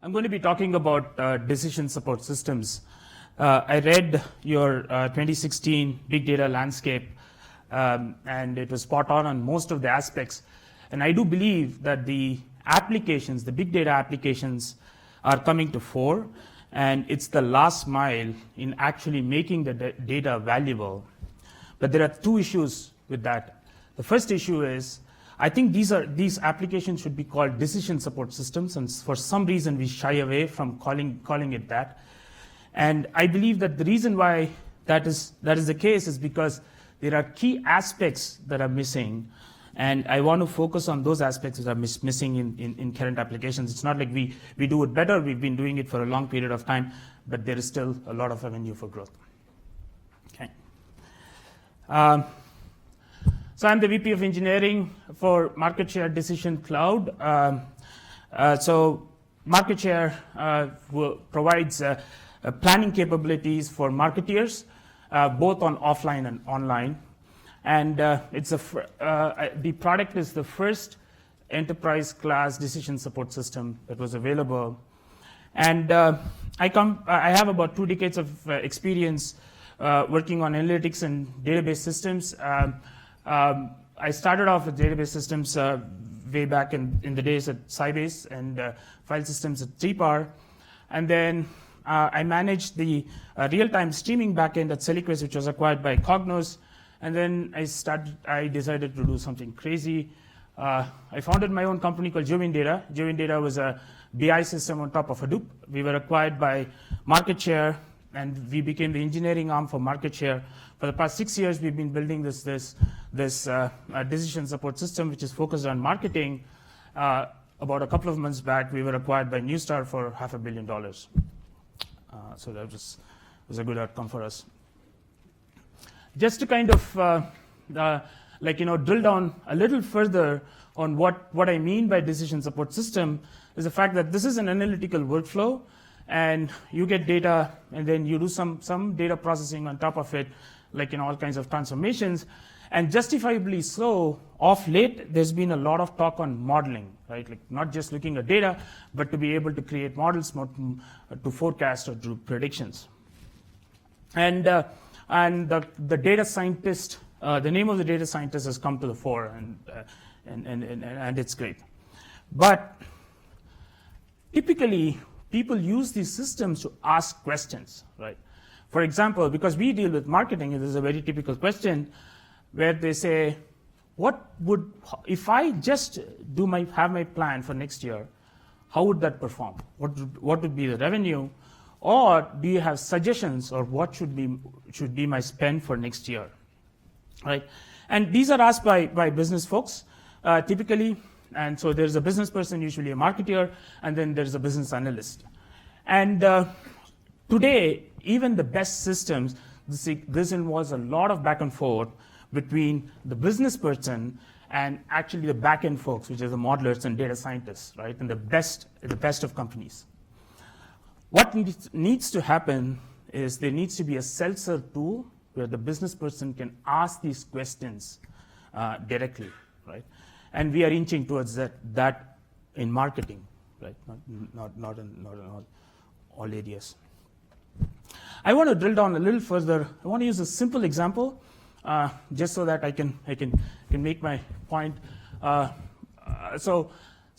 I'm going to be talking about decision support systems. I read your 2016 big data landscape, and it was spot on most of the aspects. And I do believe that the applications, the big data applications, are coming to fore, and it's the last mile in actually making the data valuable. But there are two issues with that. The first issue is, I think these applications should be called decision support systems, and for some reason we shy away from calling it that. And I believe that the reason why that is the case is because there are key aspects that are missing, and I want to focus on those aspects that are missing in current applications. It's not like we do it better. We've been doing it for a long period of time, but there is still a lot of avenue for growth. Okay. So I'm the VP of Engineering for Market Share Decision Cloud. So Market Share provides planning capabilities for marketeers, both on offline and online. And the product is the first enterprise class decision support system that was available. And I have about 2 decades of experience working on analytics and database systems. I started off with database systems way back in the days at Sybase and file systems at 3PAR. And then I managed the real-time streaming backend at Celiquis, which was acquired by Cognos. And then I decided to do something crazy. I founded my own company called Driven Data. Driven Data was a BI system on top of Hadoop. We were acquired by Market Share, and we became the engineering arm for Market Share. For the past 6 years, we've been building this decision support system, which is focused on marketing. About a couple of months back, we were acquired by Neustar for $500 million. So that was a good outcome for us. Just to kind of drill down a little further on what I mean by decision support system is the fact that this is an analytical workflow, and you get data, and then you do some data processing on top of it, like in all kinds of transformations. And justifiably so, of late, there's been a lot of talk on modeling, right? Like not just looking at data, but to be able to create models to forecast or do predictions. And the data scientist, the name of the data scientist has come to the fore, and it's great. But typically, people use these systems to ask questions, right? For example, because we deal with marketing, this is a very typical question where they say, if I just have my plan for next year, how would that perform? What would be the revenue? Or do you have suggestions, or what should be my spend for next year, right? And these are asked by business folks typically. And so there's a business person, usually a marketer, and then there's a business analyst. And today, even the best systems, this involves a lot of back and forth between the business person and actually the back-end folks, which are the modelers and data scientists, right? And the best of companies. What needs to happen is there needs to be a self-serve tool where the business person can ask these questions directly, right? And we are inching towards that in marketing, right? Not in all areas. I want to drill down a little further. I want to use a simple example, just so that I can make my point. So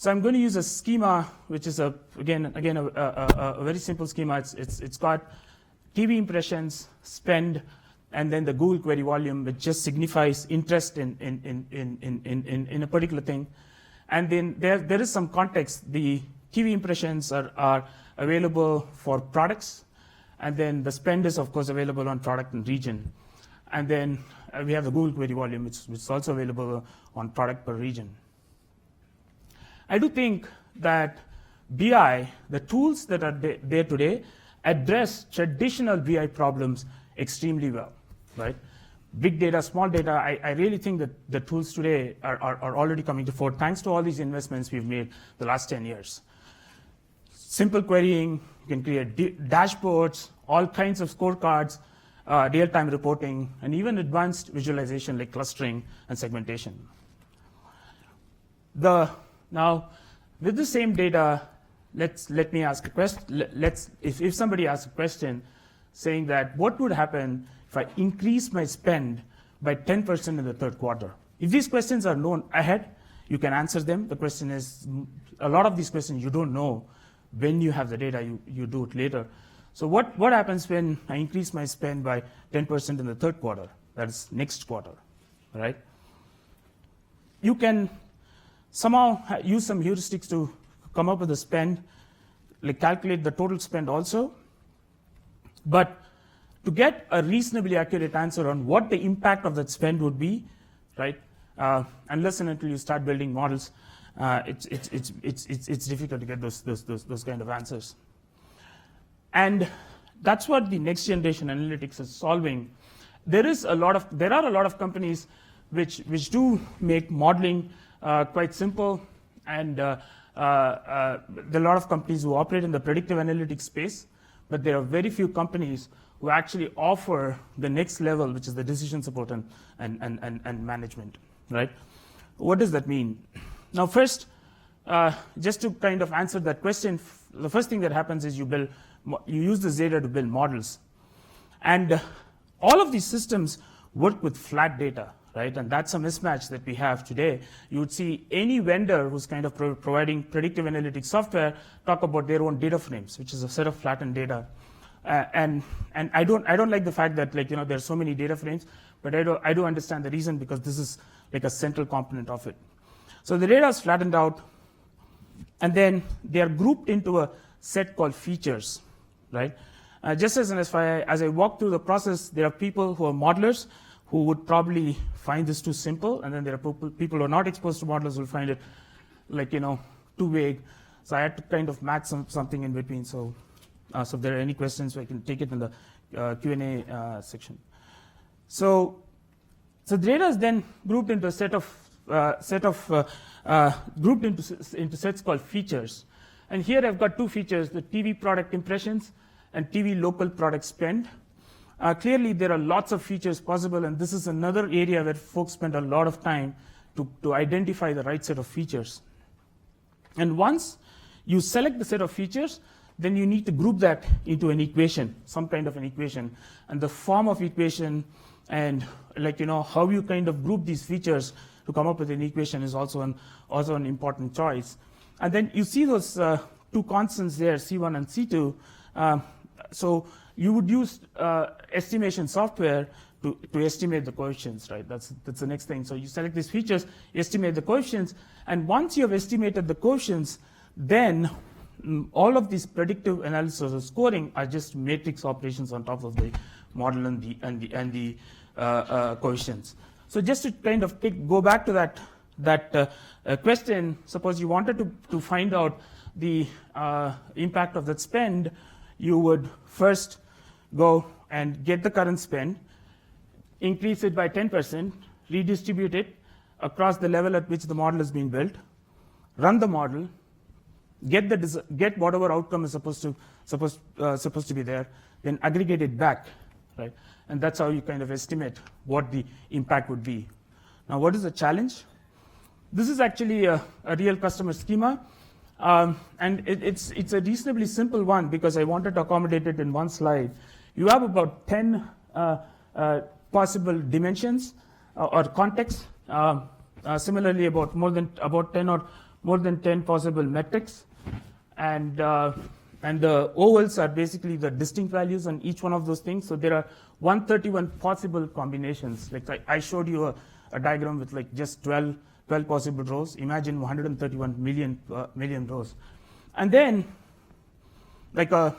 I'm going to use a schema, which is again a very simple schema. It's got TV impressions, spend, and then the Google query volume, which just signifies interest in a particular thing. And then there is some context. The TV impressions are available for products, and then the spend is of course available on product and region. And then we have the Google query volume, which is also available on product per region. I do think that BI, the tools that are there today, address traditional BI problems extremely well, right? Big data, small data, I really think that the tools today are already coming to fore thanks to all these investments we've made the last 10 years. Simple querying, you can create dashboards, all kinds of scorecards, real-time reporting, and even advanced visualization like clustering and segmentation. Now, with the same data, let me ask a question. If somebody asks a question saying that what would happen if I increase my spend by 10% in the third quarter? If these questions are known ahead, you can answer them. The question is, a lot of these questions you don't know when you have the data, you do it later. So what happens when I increase my spend by 10% in the third quarter? That is next quarter, right? You can somehow use some heuristics to come up with a spend, like calculate the total spend also. But to get a reasonably accurate answer on what the impact of that spend would be, right? Unless and until you start building models, it's difficult to get those kind of answers. And that's what the next generation analytics is solving. There are a lot of companies which do make modeling quite simple, and there are a lot of companies who operate in the predictive analytics space, but there are very few companies who actually offer the next level, which is the decision support and management, right? What does that mean? Now, first, just to kind of answer that question, the first thing that happens is you use this data to build models. And all of these systems work with flat data, right? And that's a mismatch that we have today. You would see any vendor who's kind of providing predictive analytics software talk about their own data frames, which is a set of flattened data. And I don't like the fact that, like, there's so many data frames, but I do understand the reason, because this is like a central component of it. So the data is flattened out, and then they are grouped into a set called features, right? Just as an FYI, as I walk through the process, there are people who are modelers who would probably find this too simple, and then there are people who are not exposed to modelers who will find it, like, too vague. So I had to kind of match something in between. So if there are any questions, I can take it in the Q&A section. So the data is then grouped into grouped into sets called features. And here I've got two features: the TV product impressions and TV local product spend. Clearly, there are lots of features possible, and this is another area where folks spend a lot of time to identify the right set of features. And once you select the set of features, then you need to group that into an equation, some kind of an equation. And the form of equation and, like, how you kind of group these features to come up with an equation is also an important choice. And then you see those two constants there, C1 and C2. So you would use estimation software to estimate the coefficients, right? That's the next thing. So you select these features, estimate the coefficients, and once you have estimated the coefficients, then all of these predictive analysis or scoring are just matrix operations on top of the model and the coefficients. So just to kind of go back to that question, suppose you wanted to find out the impact of that spend, you would first go and get the current spend, increase it by 10%, redistribute it across the level at which the model is being built, run the model, get whatever outcome is supposed to be there, then aggregate it back, right? And that's how you kind of estimate what the impact would be. Now, what is the challenge? This is actually a real customer schema, and it's a reasonably simple one because I wanted to accommodate it in one slide. You have about 10 possible dimensions or contexts. Similarly, about 10 or more than 10 possible metrics, and the ovals are basically the distinct values on each one of those things. So there are 131 possible combinations. Like I showed you a diagram with like just 12 possible rows. Imagine 131 million rows. And then, like a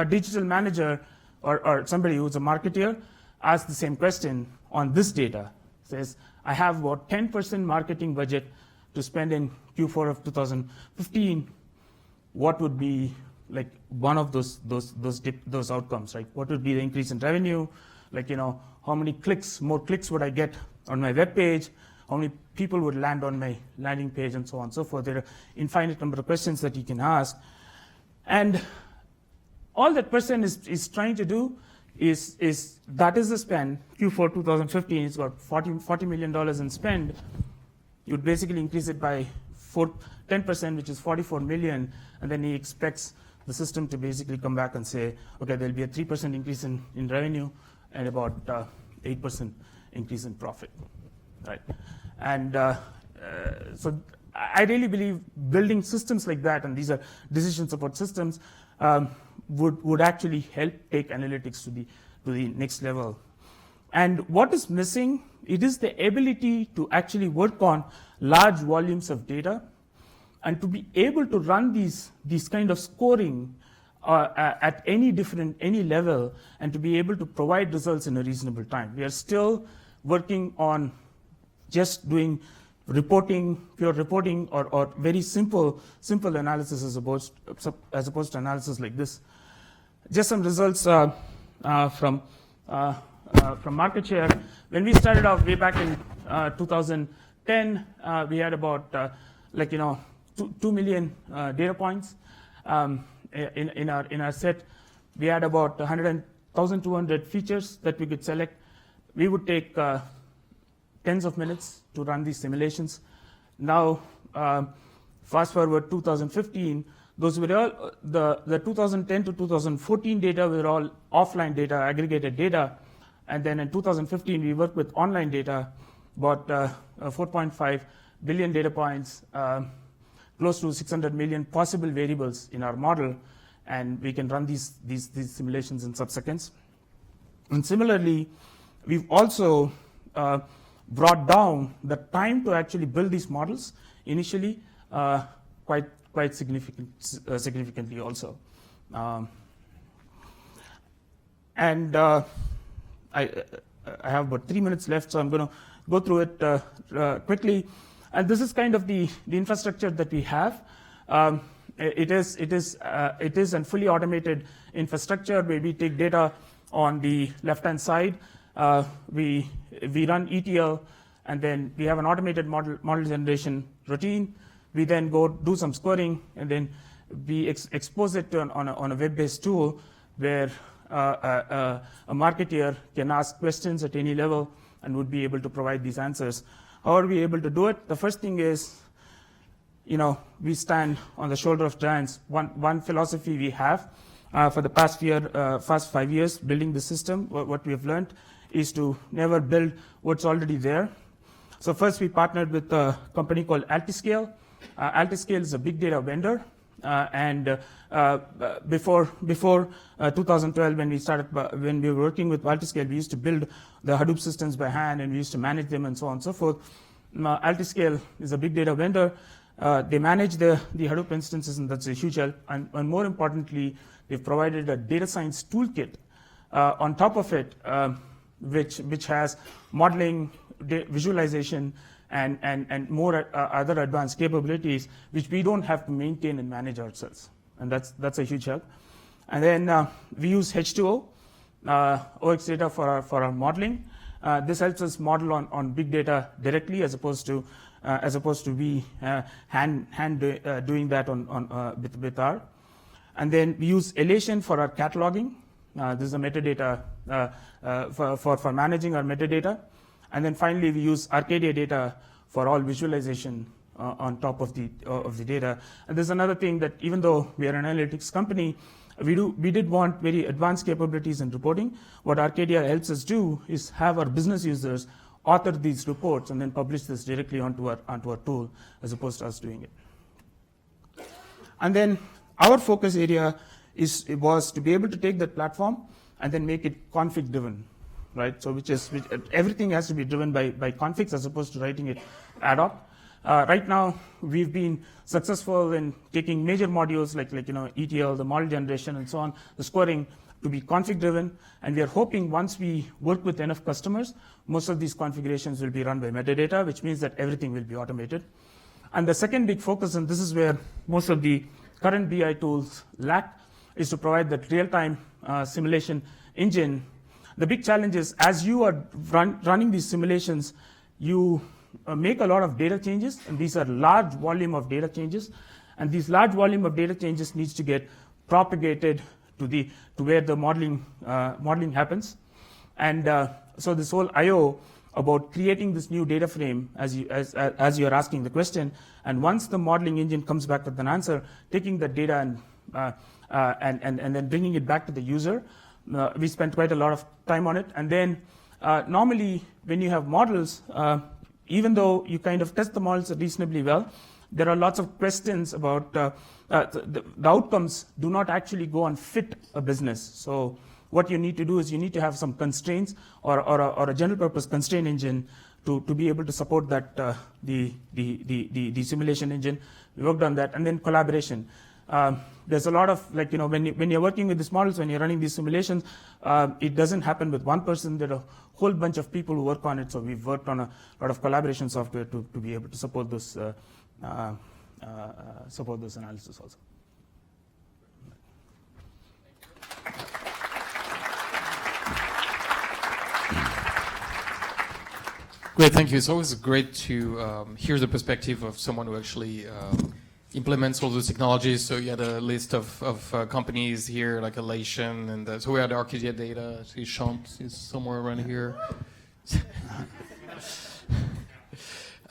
digital manager or somebody who's a marketer asks the same question on this data. Says, I have about 10% marketing budget to spend in Q4 of 2015. What would be like one of those outcomes, right? What would be the increase in revenue? Like, how many more clicks would I get on my web page? How many people would land on my landing page, and so on and so forth. There are infinite number of questions that you can ask. And all that person is trying to do is that is the spend. Q4 2015, it's got $40 million in spend. You'd basically increase it by 10%, which is 44 million, and then he expects the system to basically come back and say, okay, there'll be a 3% increase in revenue and about 8% increase in profit, right? And so I really believe building systems like that, and these are decision support systems, would actually help take analytics to the next level. And what is missing? It is the ability to actually work on large volumes of data and to be able to run these kind of scoring at any level, and to be able to provide results in a reasonable time. We are still working on just doing pure reporting, or very simple analysis as opposed to analysis like this. Just some results from market share. When we started off way back in 2010, we had about 2 million data points in our set. We had about 1,200 features that we could select. We would take tens of minutes to run these simulations. Now, fast forward 2015, those were all the 2010 to 2014 data were all offline data, aggregated data, and then in 2015 we worked with online data, about 4.5 billion data points, close to 600 million possible variables in our model, and we can run these simulations in sub-seconds. And similarly, we've also brought down the time to actually build these models initially quite significantly also. I have about 3 minutes left, so I'm going to go through it quickly. And this is kind of the infrastructure that we have. It is a fully automated infrastructure where we take data on the left-hand side. We run ETL, and then we have an automated model generation routine. We then go do some scoring, and then we expose it on a web-based tool where a marketeer can ask questions at any level and would be able to provide these answers. How are we able to do it? The first thing is, we stand on the shoulder of giants. One philosophy we have for the past 5 years building the system, what we have learned is to never build what's already there. So first we partnered with a company called Altiscale. Altiscale is a big data vendor, and before 2012, when we were working with Altiscale, we used to build the Hadoop systems by hand, and we used to manage them and so on and so forth. Altiscale is a big data vendor. They manage the Hadoop instances, and that's a huge help. And more importantly, they've provided a data science toolkit on top of it, which has modeling, visualization, and more other advanced capabilities, which we don't have to maintain and manage ourselves. And that's a huge help. And then we use H2O, OX data for our modeling. This helps us model on big data directly, as opposed to we hand doing that with R. And then we use Elation for our cataloging. This is a metadata for managing our metadata. And then finally, we use Arcadia data for all visualization on top of the data. And there's another thing, that even though we are an analytics company, we did want very advanced capabilities in reporting. What Arcadia helps us do is have our business users author these reports and then publish this directly onto our tool, as opposed to us doing it. And then our focus area was to be able to take that platform and then make it config driven, right? So which everything has to be driven by configs, as opposed to writing it ad hoc. Right now, we've been successful in taking major modules like ETL, the model generation, and so on, the scoring, to be config driven. And we are hoping once we work with enough customers, most of these configurations will be run by metadata, which means that everything will be automated. And the second big focus, and this is where most of the current BI tools lack, is to provide that real-time simulation engine. The big challenge is, as you are running these simulations, you make a lot of data changes, and these are large volume of data changes, and these large volume of data changes needs to get propagated to where the modeling happens. And so this whole I/O about creating this new data frame as you're asking the question, and once the modeling engine comes back with an answer, taking that data and then bringing it back to the user. We spent quite a lot of time on it, and then normally when you have models, even though you kind of test the models reasonably well, there are lots of questions about the outcomes do not actually go and fit a business. So what you need to do is you need to have some constraints or a general purpose constraint engine to be able to support that the simulation engine. We worked on that, and then collaboration. There's a lot of, like, when you're working with these models, when you're running these simulations, it doesn't happen with one person. There are a whole bunch of people who work on it. So we've worked on a lot of collaboration software to be able to support this analysis also. Great, thank you. It's always great to hear the perspective of someone who actually implements all those technologies. So you had a list of companies here, like Elation, and so we had AGGREGATE. See, Chant is somewhere around here.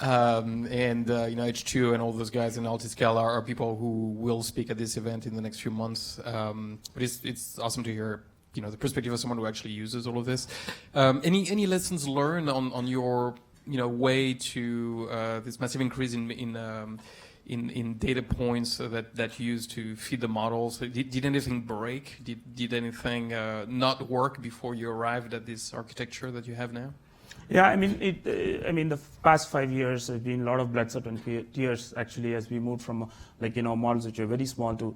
H2 and all those guys in Altiscale are people who will speak at this event in the next few months. But it's awesome to hear the perspective of someone who actually uses all of this. Any lessons learned on your way to this massive increase in data points that you use to feed the models? Did anything break? Did anything not work before you arrived at this architecture that you have now? Yeah, the past 5 years have been a lot of blood, sweat, and tears actually, as we moved from models which are very small to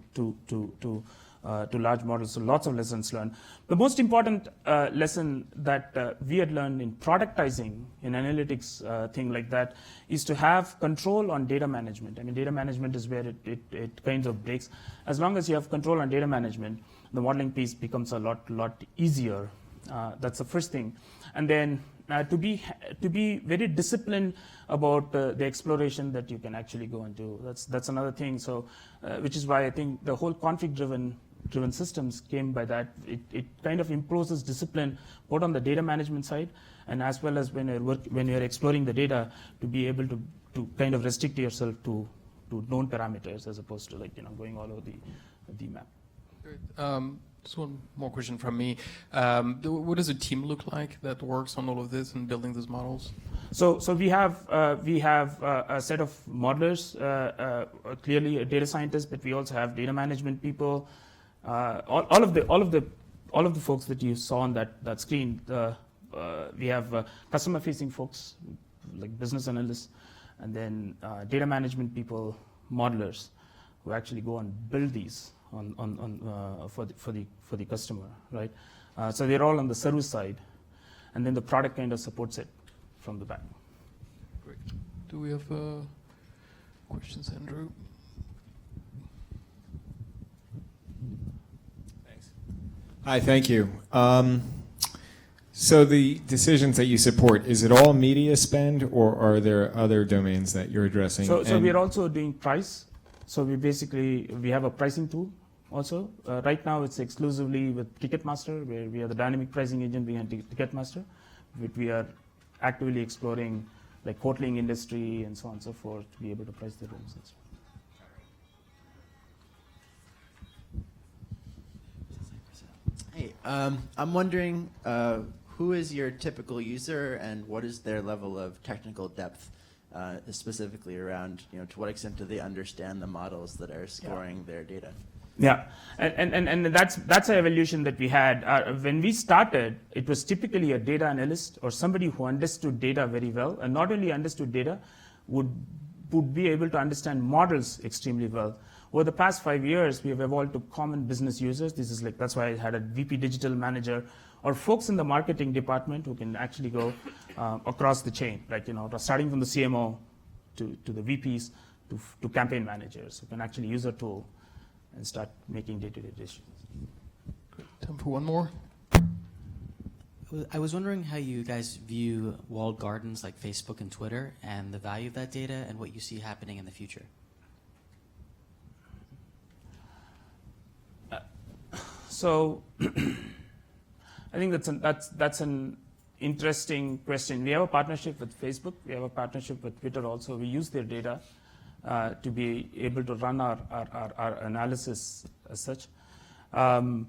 large models. So lots of lessons learned. The most important lesson that we had learned in productizing, in analytics, thing like that, is to have control on data management. Data management is where it kind of breaks. As long as you have control on data management, the modeling piece becomes a lot easier. That's the first thing. And then to be very disciplined about the exploration that you can actually go and do. That's another thing. So, which is why I think the whole config-driven systems came by that. It kind of imposes discipline both on the data management side, and as well as when you're exploring the data, to be able to kind of restrict yourself to known parameters as opposed to going all over the map. Great. Just one more question from me. What does a team look like that works on all of this and building these models? So we have a set of modelers, clearly a data scientist, but we also have data management people. All of the folks that you saw on that screen. We have customer-facing folks like business analysts, and then data management people, modelers, who actually go and build these for the customer, right? So they're all on the service side, and then the product kind of supports it from the back. Great. Do we have questions, Andrew? Thanks. Hi, thank you. So the decisions that you support, is it all media spend, or are there other domains that you're addressing? So we're also doing price. So we have a pricing tool also. Right now it's exclusively with Ticketmaster, where we are the dynamic pricing engine behind Ticketmaster. But we are actively exploring like hoteling industry and so on and so forth to be able to price the rooms. Hey, I'm wondering who is your typical user and what is their level of technical depth? Specifically around, to what extent do they understand the models that are scoring their data? Yeah, and that's an evolution that we had. When we started, it was typically a data analyst or somebody who understood data very well, and not only understood data, would be able to understand models extremely well. Over the past 5 years, we have evolved to common business users. That's why I had a VP digital manager, or folks in the marketing department who can actually go across the chain, starting from the CMO to the VPs to campaign managers who can actually use a tool and start making day-to-day decisions. Great. Time for one more. I was wondering how you guys view walled gardens like Facebook and Twitter and the value of that data and what you see happening in the future. So I think that's an interesting question. We have a partnership with Facebook. We have a partnership with Twitter also. We use their data to be able to run our analysis as such. I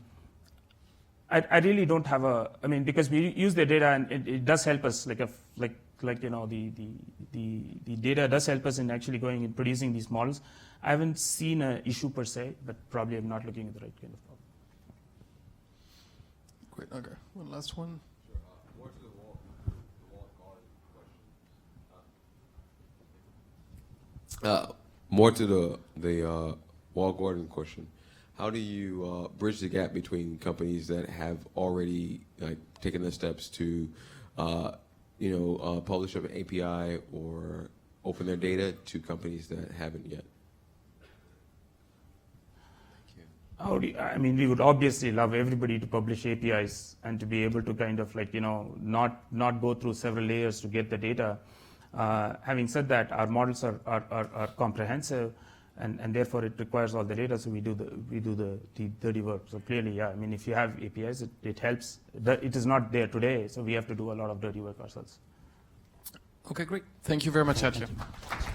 really don't have a, I mean, because we use their data and it does help us, the data does help us in actually going and producing these models. I haven't seen an issue per se, but probably I'm not looking at the right kind of problem. Great. Okay. One last one. More to the wall garden question. More to the wall garden question. How do you bridge the gap between companies that have already taken the steps to, publish an API or open their data to companies that haven't yet? I mean, we would obviously love everybody to publish APIs and to be able to kind of not go through several layers to get the data. Having said that, our models are comprehensive, and therefore it requires all the data. So we do the dirty work. So clearly, yeah. I mean, if you have APIs, it helps. It is not there today, so we have to do a lot of dirty work ourselves. Okay, great. Thank you very much, Satya. Thank you.